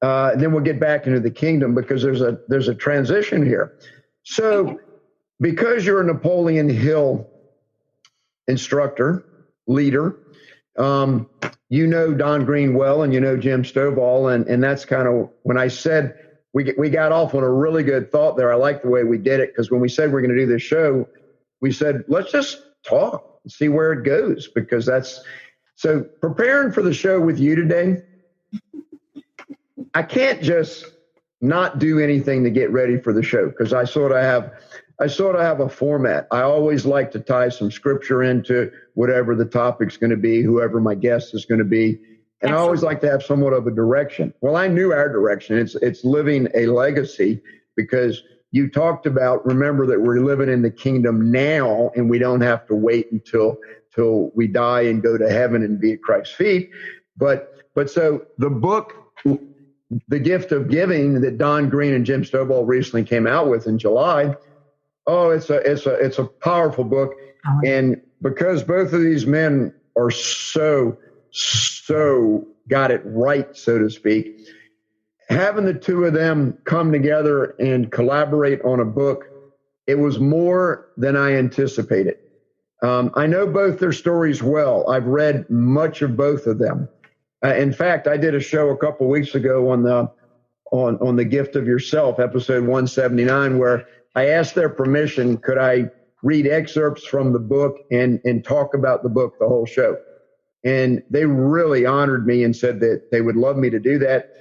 Then we'll get back into the kingdom because there's a transition here. So because you're a Napoleon Hill instructor, leader, you know Don Green well, and you know Jim Stovall, and that's kind of when I said we got off on a really good thought there. I like the way we did it, because when we said we're going to do this show, we said let's just talk and see where it goes, because that's so preparing for the show with you today. I can't just not do anything to get ready for the show, because I sort of have a format. I always like to tie some scripture into whatever the topic's going to be, whoever my guest is going to be. And I always like to have somewhat of a direction. Well, I knew our direction. It's living a legacy, because you talked about, remember that we're living in the kingdom now, and we don't have to wait until we die and go to heaven and be at Christ's feet. But so the book, The Gift of Giving, that Don Green and Jim Stovall recently came out with in July. Oh, it's a powerful book. And because both of these men are so got it right, so to speak, having the two of them come together and collaborate on a book, it was more than I anticipated. I know both their stories well. I've read much of both of them. In fact, I did a show a couple weeks ago on the Gift of Yourself, episode 179, where I asked their permission, could I read excerpts from the book and talk about the book the whole show? And they really honored me and said that they would love me to do that.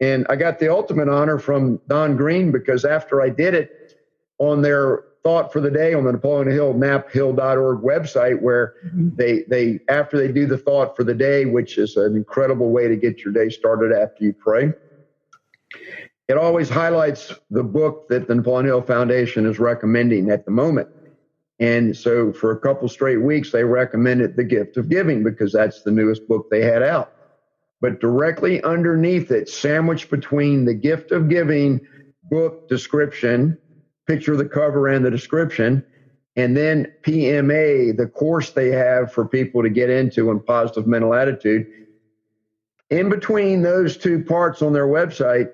And I got the ultimate honor from Don Green, because after I did it on their Thought for the Day on the Napoleon Hill, naphill.org website, where they after they do the Thought for the Day, which is an incredible way to get your day started after you pray, it always highlights the book that the Napoleon Hill Foundation is recommending at the moment. And so for a couple straight weeks, they recommended The Gift of Giving, because that's the newest book they had out. But directly underneath it, sandwiched between The Gift of Giving book description, picture of the cover and the description, and then PMA, the course they have for people to get into in positive mental attitude. In between those two parts on their website,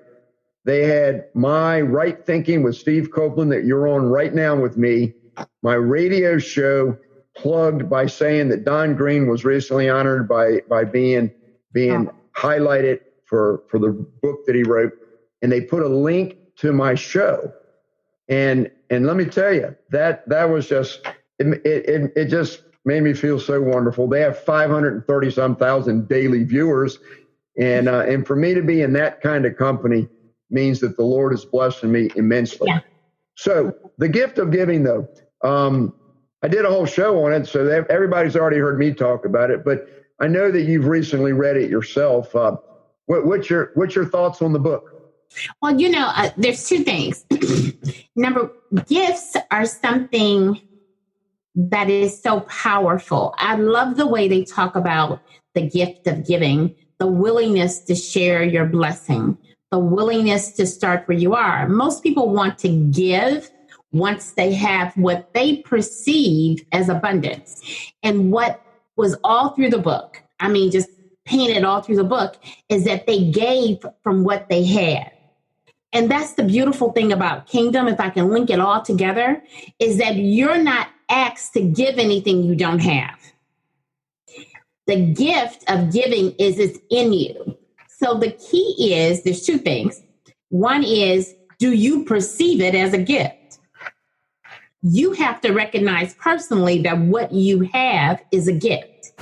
they had my Right Thinking with Steve Copeland that you're on right now with me, my radio show, plugged by saying that Don Green was recently honored by being highlighted for the book that he wrote, and they put a link to my show. And let me tell you, that was just it just made me feel so wonderful. They have 530-some thousand daily viewers, and for me to be in that kind of company means that the Lord is blessing me immensely. Yeah. So The Gift of Giving, though, I did a whole show on it, so everybody's already heard me talk about it. But I know that you've recently read it yourself. What's your thoughts on the book? Well, there's two things. Gifts are something that is so powerful. I love the way they talk about the gift of giving, the willingness to share your blessing, the willingness to start where you are. Most people want to give once they have what they perceive as abundance. And what was all through the book, just painted all through the book, is that they gave from what they had. And that's the beautiful thing about kingdom, if I can link it all together, is that you're not asked to give anything you don't have. The gift of giving is in you. So the key is, there's two things. One is, do you perceive it as a gift? You have to recognize personally that what you have is a gift.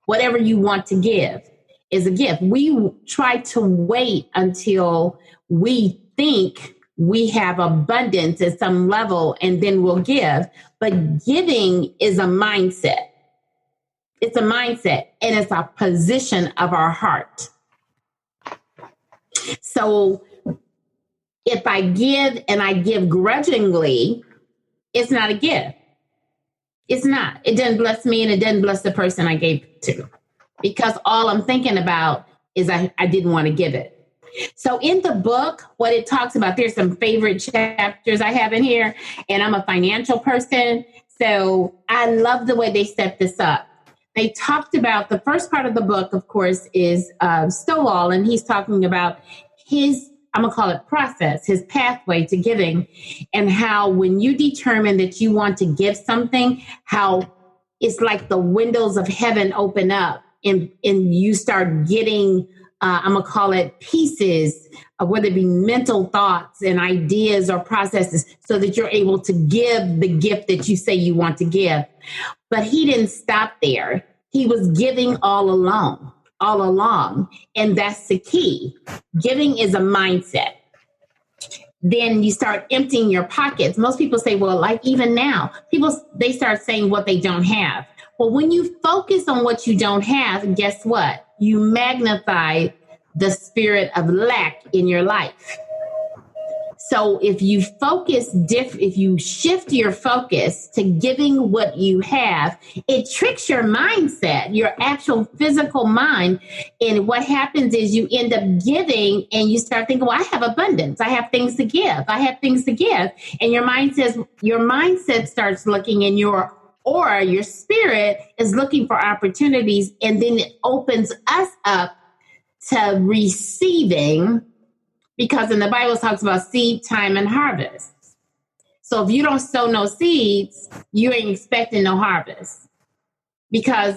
Whatever you want to give is a gift. We try to wait until we think we have abundance at some level and then we'll give. But giving is a mindset. It's a mindset, and it's a position of our heart. So if I give and I give grudgingly, it's not a gift. It's not. It doesn't bless me, and it doesn't bless the person I gave it to, because all I'm thinking about is I didn't want to give it. So in the book, what it talks about, there's some favorite chapters I have in here, and I'm a financial person, so I love the way they set this up. They talked about, the first part of the book, of course, is Stovall, and he's talking about I'm going to call it process, his pathway to giving, and how when you determine that you want to give something, how it's like the windows of heaven open up and you start getting, I'm going to call it pieces, whether it be mental thoughts and ideas or processes, so that you're able to give the gift that you say you want to give. But he didn't stop there. He was giving all along. And that's the key. Giving is a mindset. Then you start emptying your pockets. Most people say, well, like even now, they start saying what they don't have. Well, when you focus on what you don't have, guess what? You magnify the spirit of lack in your life. So if you if you shift your focus to giving what you have, it tricks your mindset, your actual physical mind. And what happens is you end up giving and you start thinking, well, I have abundance. I have things to give. And your mindset starts looking, and your aura, your spirit is looking for opportunities. And then it opens us up to receiving, because in the Bible it talks about seed, time, and harvest. So if you don't sow no seeds, you ain't expecting no harvest, because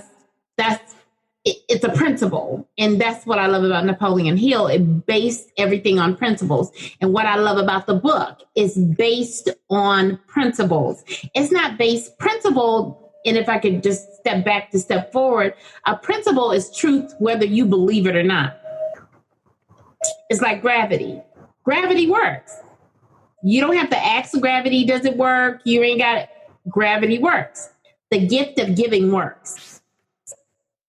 it's a principle. And that's what I love about Napoleon Hill. It based everything on principles. And what I love about the book is based on principles. It's not based principle. And if I could just step back to step forward, a principle is truth, whether you believe it or not. It's like gravity. Gravity works. You don't have to ask gravity, does it work? You ain't got it. Gravity works. The gift of giving works.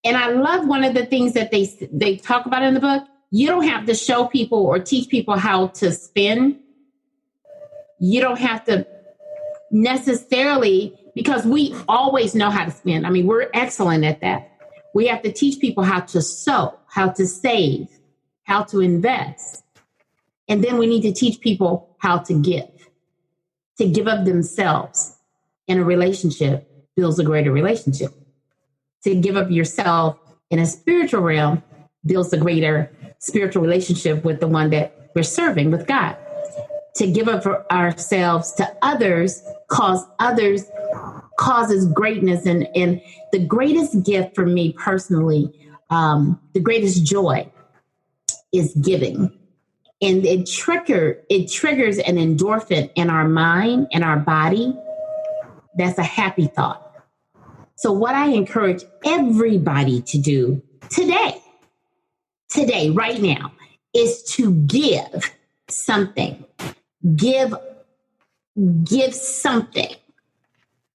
And I love one of the things that they talk about in the book. You don't have to show people or teach people how to spend. You don't have to necessarily, because we always know how to spend. I mean, we're excellent at that. We have to teach people how to sow, how to save, how to invest. And then we need to teach people how to give of themselves. In a relationship builds a greater relationship. To give of yourself in a spiritual realm builds a greater spiritual relationship with the one that we're serving, with God. To give of ourselves to others causes greatness. And the greatest gift for me personally, the greatest joy is giving. And it triggers an endorphin in our mind and our body. That's a happy thought. So what I encourage everybody to do today, right now, is to give something. Give something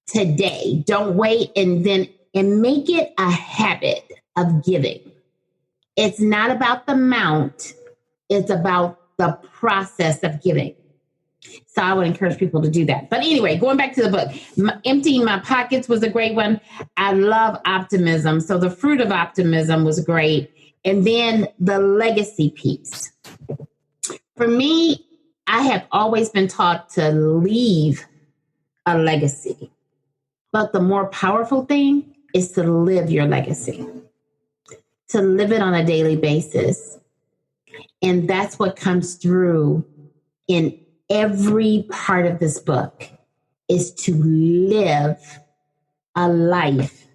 today. Don't wait, and make it a habit of giving. It's not about the amount. It's about the process of giving. So I would encourage people to do that. But anyway, going back to the book, Emptying My Pockets was a great one. I love optimism. So the fruit of optimism was great. And then the legacy piece. For me, I have always been taught to leave a legacy. But the more powerful thing is to live your legacy, to live it on a daily basis. And that's what comes through in every part of this book, is to live a life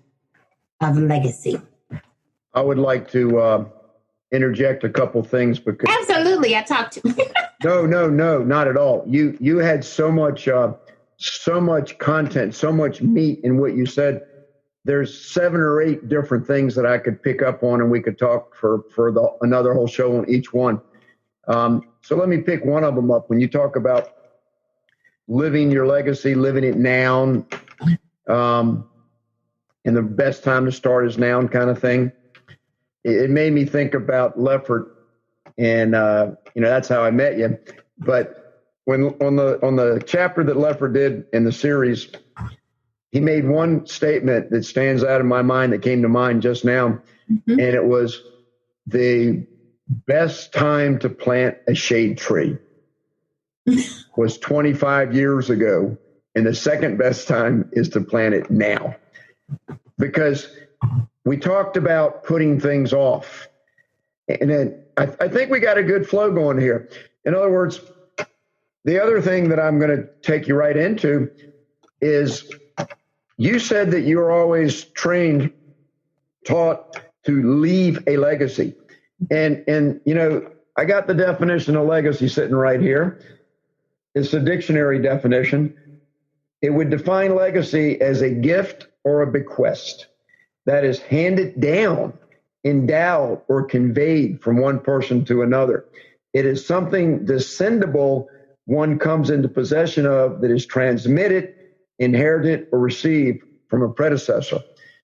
of legacy. I would like to interject a couple things, because absolutely, I talked to No, not at all. You had so much content, so much meat in what you said. There's 7 or 8 different things that I could pick up on, and we could talk for another whole show on each one. So let me pick one of them up. When you talk about living your legacy, living it now, and the best time to start is now kind of thing, it made me think about Leffert, and that's how I met you. But when on the chapter that Leffert did in the series, he made one statement that stands out in my mind, that came to mind just now, and it was the best time to plant a shade tree was 25 years ago, and the second best time is to plant it now. Because we talked about putting things off, and then I think we got a good flow going here. In other words, the other thing that I'm going to take you right into is you said that you were always taught to leave a legacy. And I got the definition of legacy sitting right here. It's a dictionary definition. It would define legacy as a gift or a bequest that is handed down, endowed, or conveyed from one person to another. It is something descendable one comes into possession of that is transmitted, inherited, or received from a predecessor.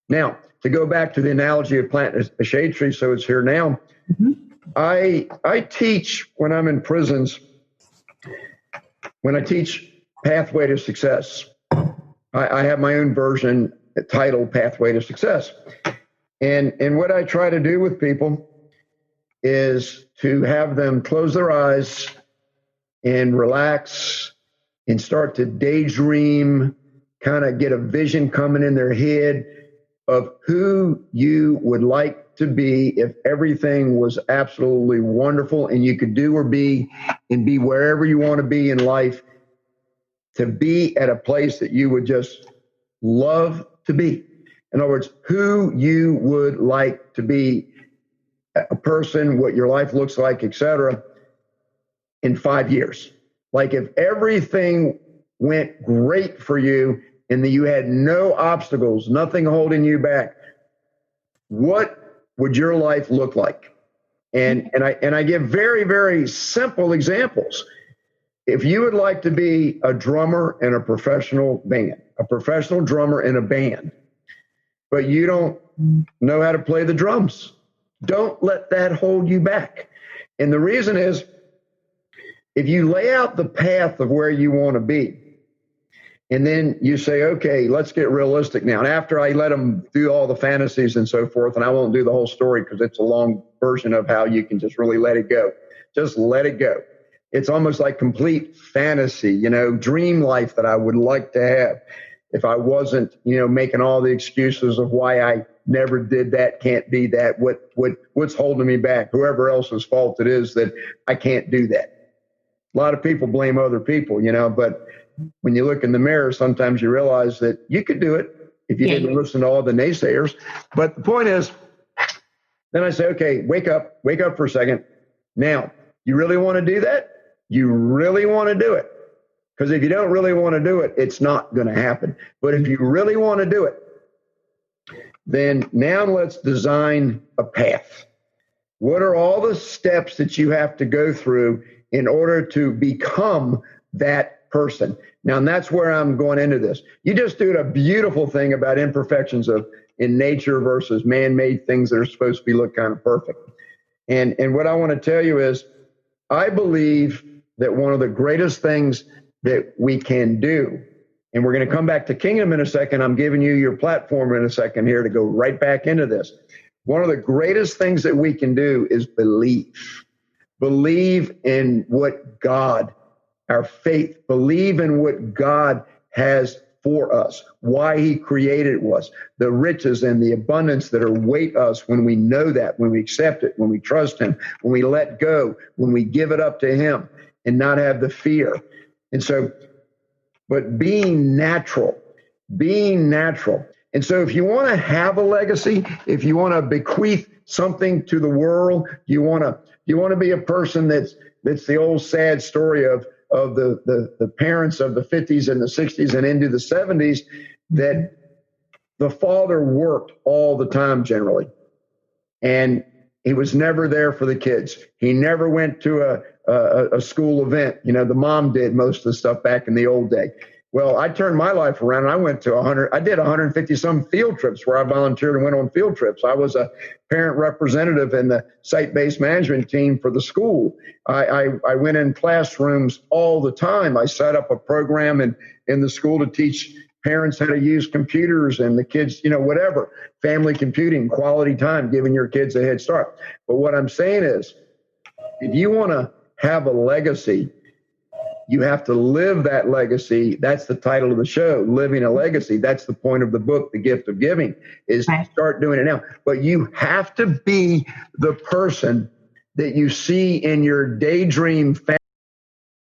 Now, to go back to the analogy of planting a shade tree, so it's here now. Mm-hmm. I teach when I'm in prisons, when I teach Pathway to Success. I have my own version titled Pathway to Success. And what I try to do with people is to have them close their eyes and relax and start to daydream, kind of get a vision coming in their head of who you would like to be if everything was absolutely wonderful and you could do or be and be wherever you want to be in life, to be at a place that you would just love to be. In other words, who you would like to be, a person, what your life looks like, etc., in 5 years. Like if everything went great for you and that you had no obstacles, nothing holding you back, what would your life look like? And I give very, very simple examples. If you would like to be a drummer in a professional band, a professional drummer in a band, but you don't know how to play the drums, don't let that hold you back. And the reason is, if you lay out the path of where you want to be, and then you say, okay, let's get realistic now. And after I let them do all the fantasies and so forth, and I won't do the whole story because it's a long version of how you can just really let it go. Just let it go. It's almost like complete fantasy, dream life that I would like to have if I wasn't, making all the excuses of why I never did that, can't be that, what's holding me back, whoever else's fault it is that I can't do that. A lot of people blame other people, but when you look in the mirror, sometimes you realize that you could do it if you didn't listen to all the naysayers. But the point is, then I say, okay, wake up for a second. Now, you really want to do that? You really want to do it? Because if you don't really want to do it, it's not going to happen. But if you really want to do it, then now let's design a path. What are all the steps that you have to go through in order to become that person? Now, and that's where I'm going into this. You just did a beautiful thing about imperfections in nature versus man-made things that are supposed to look kind of perfect. And what I want to tell you is, I believe that one of the greatest things that we can do, and we're going to come back to Kingdom in a second. I'm giving you your platform in a second here to go right back into this. One of the greatest things that we can do is believe. Believe in what God, our faith, believe in what God has for us, why he created us, the riches and the abundance that await us when we know that, when we accept it, when we trust him, when we let go, when we give it up to him and not have the fear. And so, but being natural. And so if you want to have a legacy, if you want to bequeath something to the world, you want to be a person that's the old sad story of the parents of the 50s and the 60s and into the 70s, that the father worked all the time generally. And he was never there for the kids. He never went to a school event. The mom did most of the stuff back in the old day. Well, I turned my life around and I went to I did 150 some field trips where I volunteered and went on field trips. I was a parent representative in the site-based management team for the school. I went in classrooms all the time. I set up a program in the school to teach parents how to use computers and the kids, whatever, family computing, quality time, giving your kids a head start. But what I'm saying is, if you want to have a legacy, you have to live that legacy. That's the title of the show, Living a Legacy. That's the point of the book, The Gift of Giving, is to start doing it now. But you have to be the person that you see in your daydream